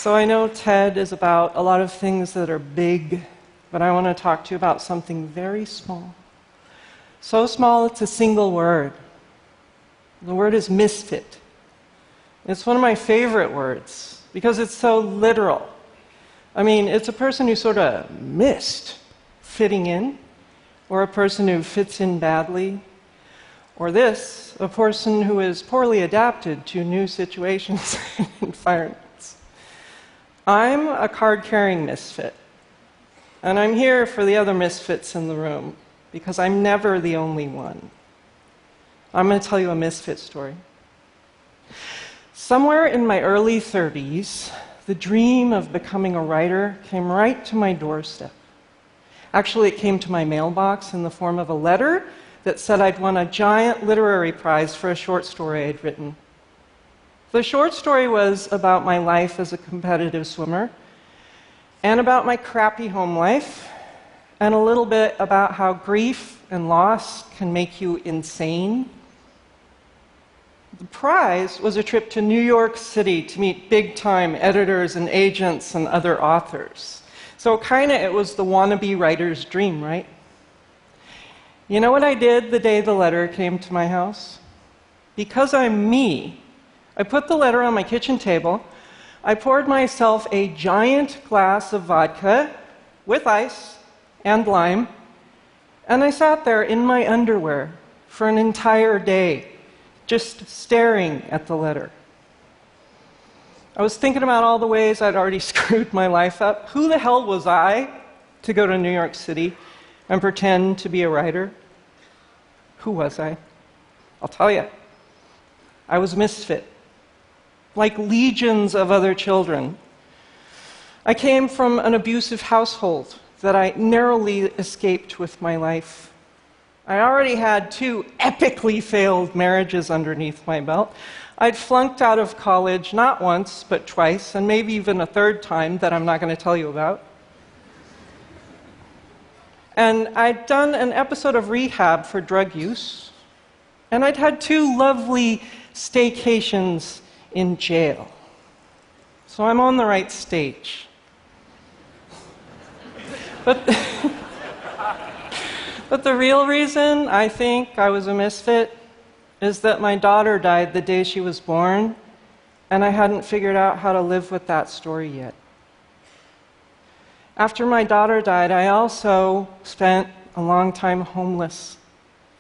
So I know TED is about a lot of things that are big, but I want to talk to you about something very small. So small it's a single word. The word is misfit. It's one of my favorite words because it's so literal. I mean, it's a person who sort of missed fitting in, or a person who fits in badly, or this, a person who is poorly adapted to new situations and environments. I'm a card-carrying misfit, and I'm here for the other misfits in the room, because I'm never the only one. I'm going to tell you a misfit story. Somewhere in my early 30s, the dream of becoming a writer came right to my doorstep. Actually, it came to my mailbox in the form of a letter that said I'd won a giant literary prize for a short story I'd written. The short story was about my life as a competitive swimmer, and about my crappy home life, and a little bit about how grief and loss can make you insane. The prize was a trip to New York City to meet big-time editors and agents and other authors. So it was the wannabe writer's dream, right? You know what I did the day the letter came to my house? Because I'm me, I put the letter on my kitchen table, I poured myself a giant glass of vodka with ice and lime, and I sat there in my underwear for an entire day, just staring at the letter. I was thinking about all the ways I'd already screwed my life up. Who the hell was I to go to New York City and pretend to be a writer? Who was I? I'll tell you. I was a misfit, like legions of other children. I came from an abusive household that I narrowly escaped with my life. I already had 2 epically failed marriages underneath my belt. I'd flunked out of college not once, but twice, and maybe even a third time that I'm not going to tell you about. And I'd done an episode of rehab for drug use, and I'd had 2 lovely staycations in jail. So I'm on the right stage. But the real reason I think I was a misfit is that my daughter died the day she was born, and I hadn't figured out how to live with that story yet. After my daughter died, I also spent a long time homeless,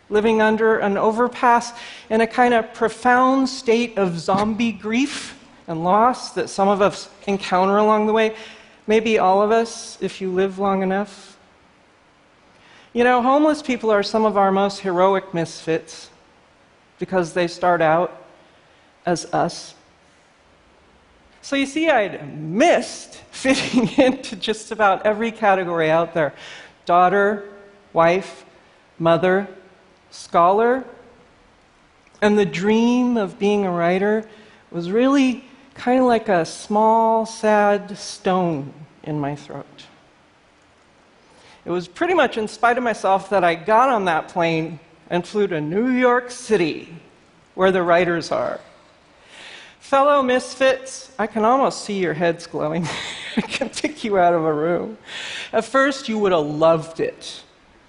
living under an overpass in a kind of profound state of zombie grief and loss that some of us encounter along the way. Maybe all of us, if you live long enough. You know, homeless people are some of our most heroic misfits because they start out as us. So you see, I'd missed fitting into just about every category out there. Daughter, wife, mother, scholar. And the dream of being a writer was really kind of like a small, sad stone in my throat. It was pretty much in spite of myself that I got on that plane and flew to New York City, where the writers are. Fellow misfits, I can almost see your heads glowing. I can pick you out of a room. At first, you would have loved it.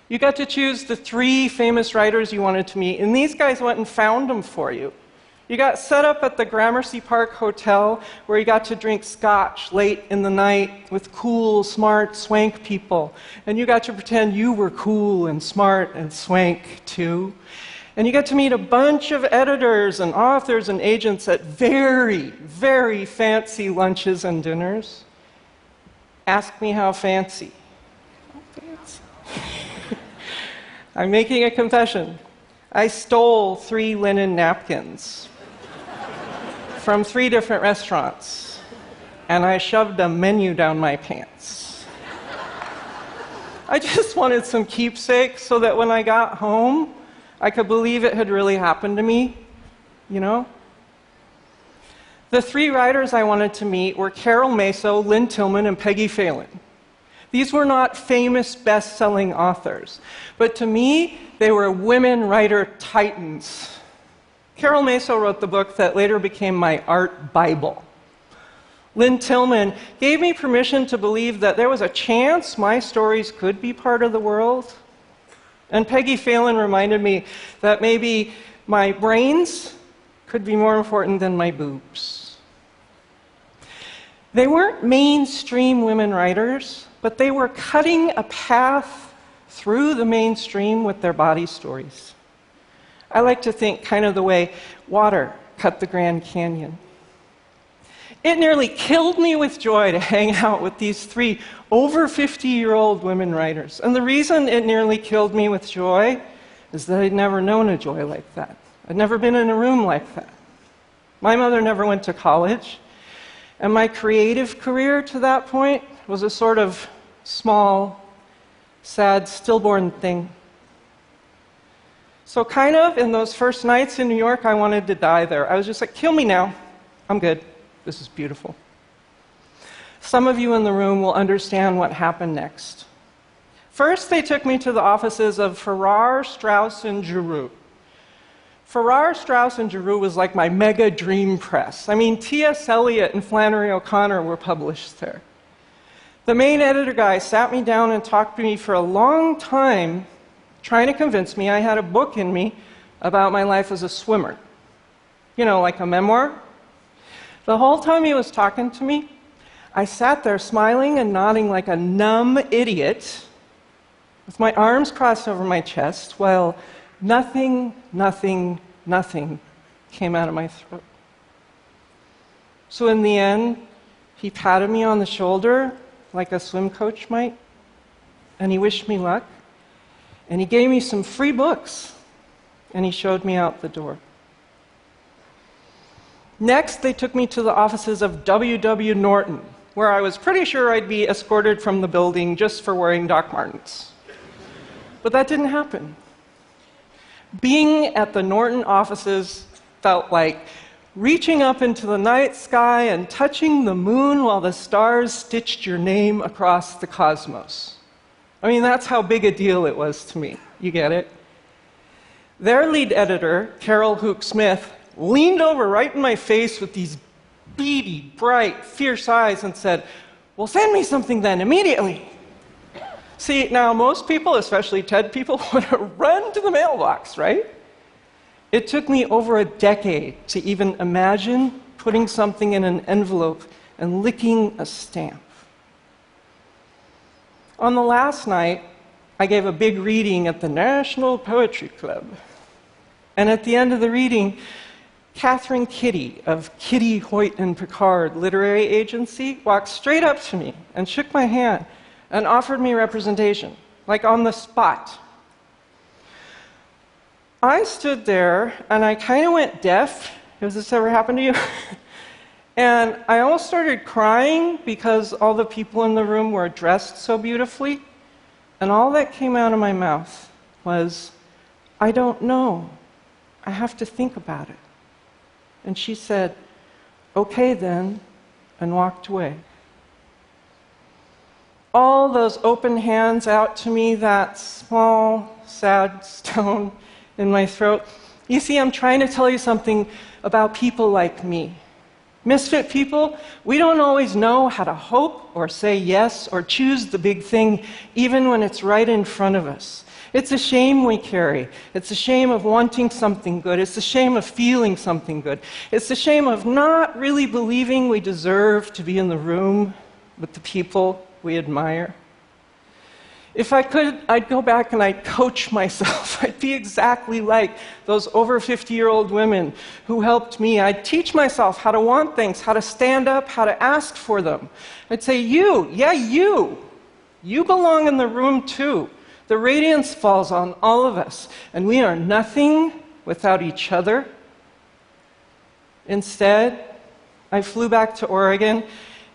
You got to choose the 3 famous writers you wanted to meet, and these guys went and found them for you. You got set up at the Gramercy Park Hotel, where you got to drink scotch late in the night with cool, smart, swank people. And you got to pretend you were cool and smart and swank, too. And you got to meet a bunch of editors and authors and agents at very, very fancy lunches and dinners. Ask me how fancy. How fancy? I'm making a confession. I stole 3 linen napkins from 3 different restaurants, and I shoved a menu down my pants. I just wanted some keepsakes so that when I got home, I could believe it had really happened to me, you know? The 3 writers I wanted to meet were Carol Maso, Lynn Tillman, and Peggy Phelan. These were not famous best-selling authors, but to me, they were women writer titans. Carol Maso wrote the book that later became my art Bible. Lynn Tillman gave me permission to believe that there was a chance my stories could be part of the world. And Peggy Phelan reminded me that maybe my brains could be more important than my boobs. They weren't mainstream women writers, but they were cutting a path through the mainstream with their body stories. I like to think kind of the way water cut the Grand Canyon. It nearly killed me with joy to hang out with these three over 50-year-old women writers. And the reason it nearly killed me with joy is that I'd never known a joy like that. I'd never been in a room like that. My mother never went to college, and my creative career to that point was a sort of small, sad, stillborn thing. So kind of in those first nights in New York, I wanted to die there. I was just like, kill me now. I'm good. This is beautiful. Some of you in the room will understand what happened next. First, they took me to the offices of Farrar, Straus, and Giroux. Farrar, Straus, and Giroux was like my mega dream press. I mean, T.S. Eliot and Flannery O'Connor were published there. The main editor guy sat me down and talked to me for a long time, trying to convince me I had a book in me about my life as a swimmer. You know, like a memoir. The whole time he was talking to me, I sat there smiling and nodding like a numb idiot, with my arms crossed over my chest, while nothing came out of my throat. So in the end, he patted me on the shoulder like a swim coach might, and he wished me luck, and he gave me some free books, and he showed me out the door. Next, they took me to the offices of W.W. Norton, where I was pretty sure I'd be escorted from the building just for wearing Doc Martens. But that didn't happen. Being at the Norton offices felt like reaching up into the night sky and touching the moon while the stars stitched your name across the cosmos. I mean, that's how big a deal it was to me. You get it? Their lead editor, Carol Hook Smith, leaned over right in my face with these beady, bright, fierce eyes and said, "Well, send me something then, immediately." See, now most people, especially TED people, would have run to the mailbox, right? It took me over a decade to even imagine putting something in an envelope and licking a stamp. On the last night, I gave a big reading at the National Poetry Club. And at the end of the reading, Catherine Kitty of Kitty, Hoyt and Picard Literary Agency walked straight up to me and shook my hand and offered me representation, like on the spot. I stood there and I kind of went deaf. Has this ever happened to you? And I almost started crying because all the people in the room were dressed so beautifully. And all that came out of my mouth was, "I don't know. I have to think about it." And she said, "Okay then," and walked away. All those open hands out to me, that small, sad stone in my throat. You see, I'm trying to tell you something about people like me. Misfit people, we don't always know how to hope or say yes or choose the big thing, even when it's right in front of us. It's a shame we carry. It's a shame of wanting something good. It's a shame of feeling something good. It's a shame of not really believing we deserve to be in the room with the people we admire. If I could, I'd go back and I'd coach myself. I'd be exactly like those over 50-year-old women who helped me. I'd teach myself how to want things, how to stand up, how to ask for them. I'd say, you belong in the room too. The radiance falls on all of us, and we are nothing without each other. Instead, I flew back to Oregon,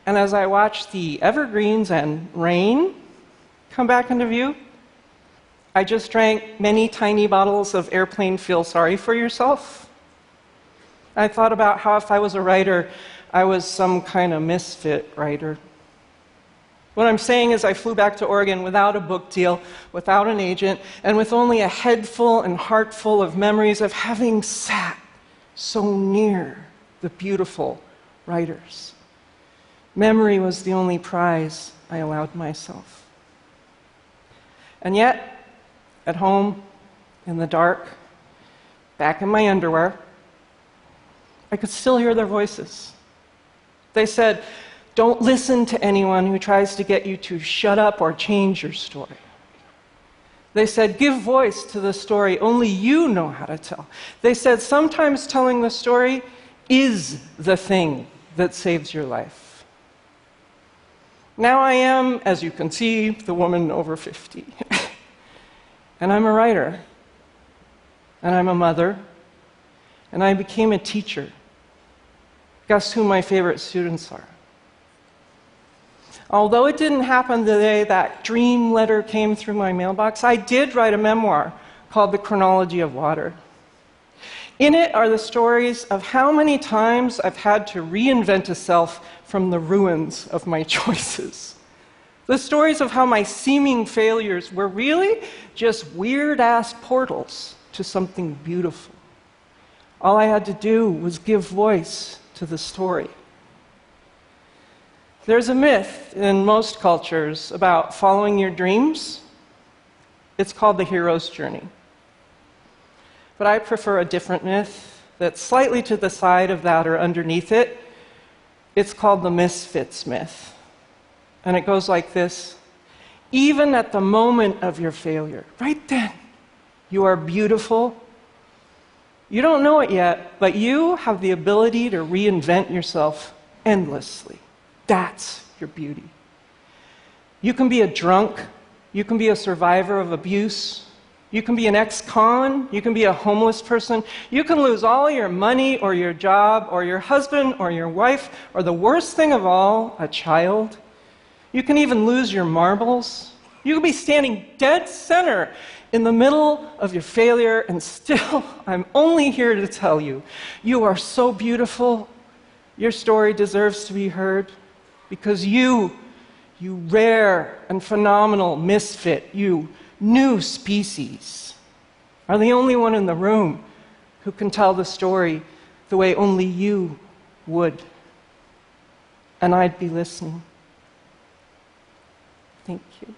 and as I watched the evergreens and rain come back into view, I just drank many tiny bottles of Airplane Feel Sorry for Yourself. I thought about how if I was a writer, I was some kind of misfit writer. What I'm saying is I flew back to Oregon without a book deal, without an agent, and with only a head full and heart full of memories of having sat so near the beautiful writers. Memory was the only prize I allowed myself. And yet, at home, in the dark, back in my underwear, I could still hear their voices. They said, "Don't listen to anyone who tries to get you to shut up or change your story." They said, "Give voice to the story only you know how to tell." They said, "Sometimes telling the story is the thing that saves your life." Now I am, as you can see, the woman over 50. And I'm a writer. And I'm a mother. And I became a teacher. Guess who my favorite students are? Although it didn't happen the day that dream letter came through my mailbox, I did write a memoir called The Chronology of Water. In it are the stories of how many times I've had to reinvent a self from the ruins of my choices. The stories of how my seeming failures were really just weird-ass portals to something beautiful. All I had to do was give voice to the story. There's a myth in most cultures about following your dreams. It's called the hero's journey. But I prefer a different myth that's slightly to the side of that or underneath it. It's called the misfits myth. And it goes like this: even at the moment of your failure, right then, you are beautiful. You don't know it yet, but you have the ability to reinvent yourself endlessly. That's your beauty. You can be a drunk. You can be a survivor of abuse. You can be an ex-con. You can be a homeless person. You can lose all your money or your job or your husband or your wife or, the worst thing of all, a child. You can even lose your marbles. You can be standing dead center in the middle of your failure, and still, I'm only here to tell you, you are so beautiful. Your story deserves to be heard. Because you rare and phenomenal misfit, you new species, are the only one in the room who can tell the story the way only you would. And I'd be listening. Thank you.